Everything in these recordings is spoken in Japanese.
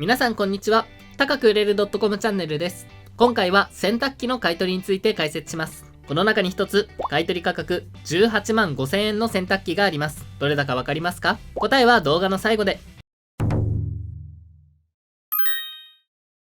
皆さんこんにちは。高く売れる .com チャンネルです。今回は洗濯機の買い取りについて解説します。この中に一つ買い取り価格18万5000円の洗濯機があります。どれだかわかりますか？答えは動画の最後で。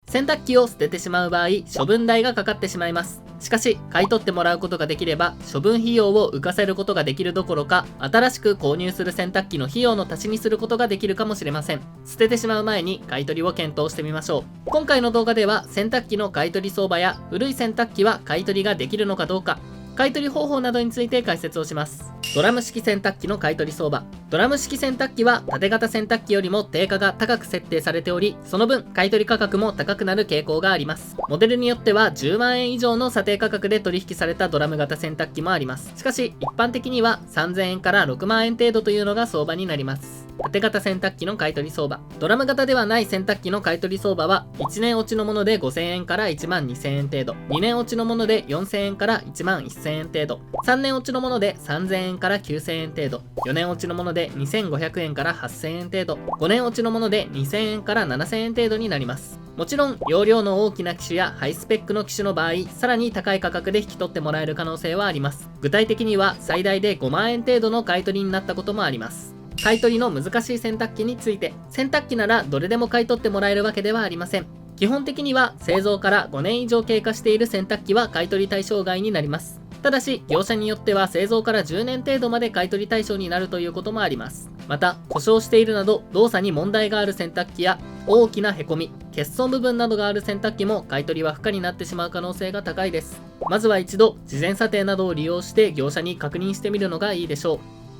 洗濯機を捨ててしまう場合、処分代がかかってしまいます。しかし、買い取ってもらうことができれば、処分費用を浮かせることができるどころか、新しく購入する洗濯機の費用の足しにすることができるかもしれません。捨ててしまう前に買い取りを検討してみましょう。今回の動画では、洗濯機の買い取り相場や、古い洗濯機は買い取りができるのかどうか、買い取り方法などについて解説をします。ドラム式洗濯機の買い取り相場。ドラム式洗濯機は縦型洗濯機よりも定価が高く設定されており、その分買い取り価格も高くなる傾向があります。モデルによっては10万円以上の査定価格で取引されたドラム型洗濯機もあります。しかし一般的には3000円から6万円程度というのが相場になります。縦型洗濯機の買い取り相場。ドラム型ではない洗濯機の買い取り相場は、1年落ちのもので5000円から1万2000円程度、2年落ちのもので4000円から1万1000円程度、3年落ちのもので3000円から9000円程度、4年落ちのもので2500円から8000円程度、5年落ちのもので2000円から7000円程度になります。もちろん、容量の大きな機種やハイスペックの機種の場合、さらに高い価格で引き取ってもらえる可能性はあります。具体的には、最大で5万円程度の買い取りになったこともあります。買い取りの難しい洗濯機について。洗濯機ならどれでも買い取ってもらえるわけではありません。基本的には製造から5年以上経過している洗濯機は買い取り対象外になります。ただし、業者によっては製造から10年程度まで買い取り対象になるということもあります。また、故障しているなど動作に問題がある洗濯機や大きなへこみ、欠損部分などがある洗濯機も買い取りは不可になってしまう可能性が高いです。まずは一度、事前査定などを利用して業者に確認してみるのがいいでしょう。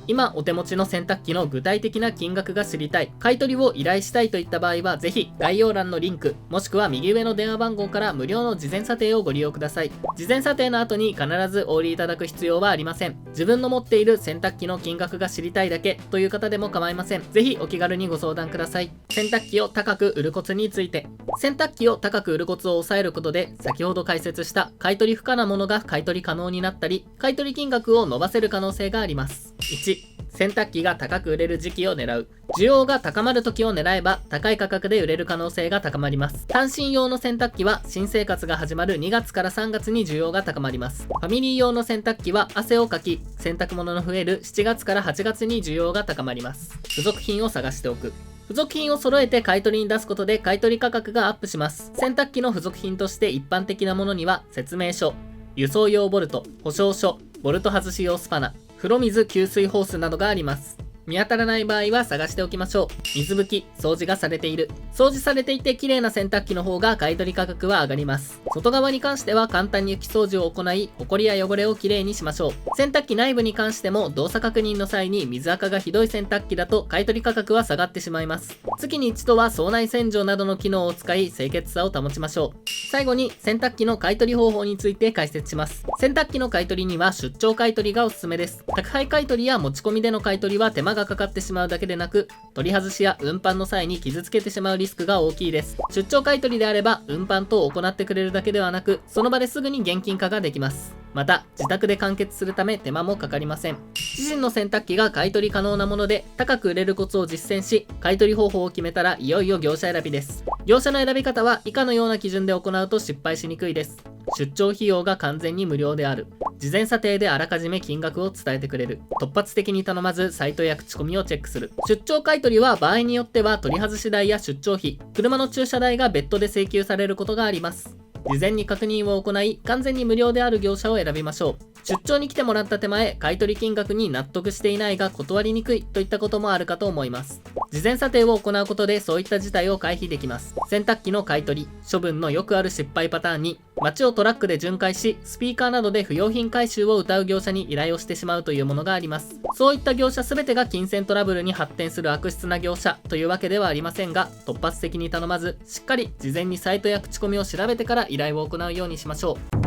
今お手持ちの洗濯機の具体的な金額が知りたい、買い取りを依頼したいといった場合は、ぜひ概要欄のリンク、もしくは右上の電話番号から無料の事前査定をご利用ください。事前査定の後に必ずお売りいただく必要はありません。自分の持っている洗濯機の金額が知りたいだけという方でも構いません。ぜひお気軽にご相談ください。洗濯機を高く売るコツについて。洗濯機を高く売るコツを抑えることで、先ほど解説した買い取り不可なものが買い取り可能になったり、買い取り金額を伸ばせる可能性があります。1、洗濯機が高く売れる時期を狙う。需要が高まる時を狙えば高い価格で売れる可能性が高まります。単身用の洗濯機は新生活が始まる2月から3月に需要が高まります。ファミリー用の洗濯機は汗をかき、洗濯物の増える7月から8月に需要が高まります。付属品を探しておく。付属品を揃えて買い取りに出すことで買い取り価格がアップします。洗濯機の付属品として一般的なものには説明書、輸送用ボルト、保証書、ボルト外し用スパナ、風呂水給水ホースなどがあります。見当たらない場合は探しておきましょう。水拭き、掃除がされている。掃除されていて綺麗な洗濯機の方が買い取り価格は上がります。外側に関しては簡単に拭き掃除を行い、ホコリや汚れをきれいにしましょう。洗濯機内部に関しても動作確認の際に水垢がひどい洗濯機だと買い取り価格は下がってしまいます。月に一度は槽内洗浄などの機能を使い清潔さを保ちましょう。最後に洗濯機の買い取り方法について解説します。洗濯機の買い取りには出張買い取りがおすすめです。宅配買い取りや持ち込みでの買い取りは手間がかかってしまうだけでなく、取り外しや運搬の際に傷つけてしまうリスクが大きいです。出張買い取りであれば運搬等を行ってくれるだけではなく、その場ですぐに現金化ができます。また自宅で完結するため手間もかかりません。自身の洗濯機が買い取り可能なもので高く売れるコツを実践し、買い取り方法を決めたらいよいよ業者選びです。業者の選び方は以下のような基準で行うと失敗しにくいです。出張費用が完全に無料である。事前査定であらかじめ金額を伝えてくれる。突発的に頼まずサイトや口コミをチェックする。出張買取は場合によっては取り外し代や出張費、車の駐車代が別途で請求されることがあります。事前に確認を行い、完全に無料である業者を選びましょう。出張に来てもらった手前、買取金額に納得していないが断りにくいといったこともあるかと思います。事前査定を行うことでそういった事態を回避できます。洗濯機の買取、処分のよくある失敗パターンに、街をトラックで巡回し、スピーカーなどで不用品回収を謳う業者に依頼をしてしまうというものがあります。そういった業者全てが金銭トラブルに発展する悪質な業者というわけではありませんが、突発的に頼まず、しっかり事前にサイトや口コミを調べてから依頼を行うようにしましょう。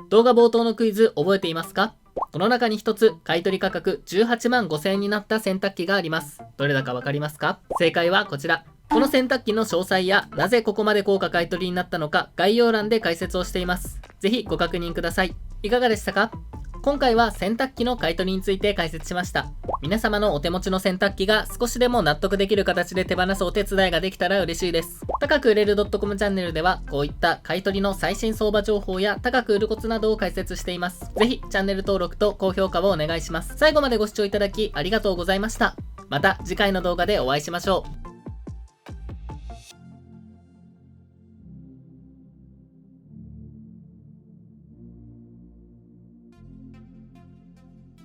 動画冒頭のクイズ覚えていますか？この中に一つ買取価格18万5000円になった洗濯機があります。どれだかわかりますか？正解はこちら。この洗濯機の詳細やなぜここまで高価買取になったのか概要欄で解説をしています。ぜひご確認ください。いかがでしたか？今回は洗濯機の買い取りについて解説しました。皆様のお手持ちの洗濯機が少しでも納得できる形で手放すお手伝いができたら嬉しいです。高く売れる .com チャンネルではこういった買い取りの最新相場情報や高く売るコツなどを解説しています。ぜひチャンネル登録と高評価をお願いします。最後までご視聴いただきありがとうございました。また次回の動画でお会いしましょう。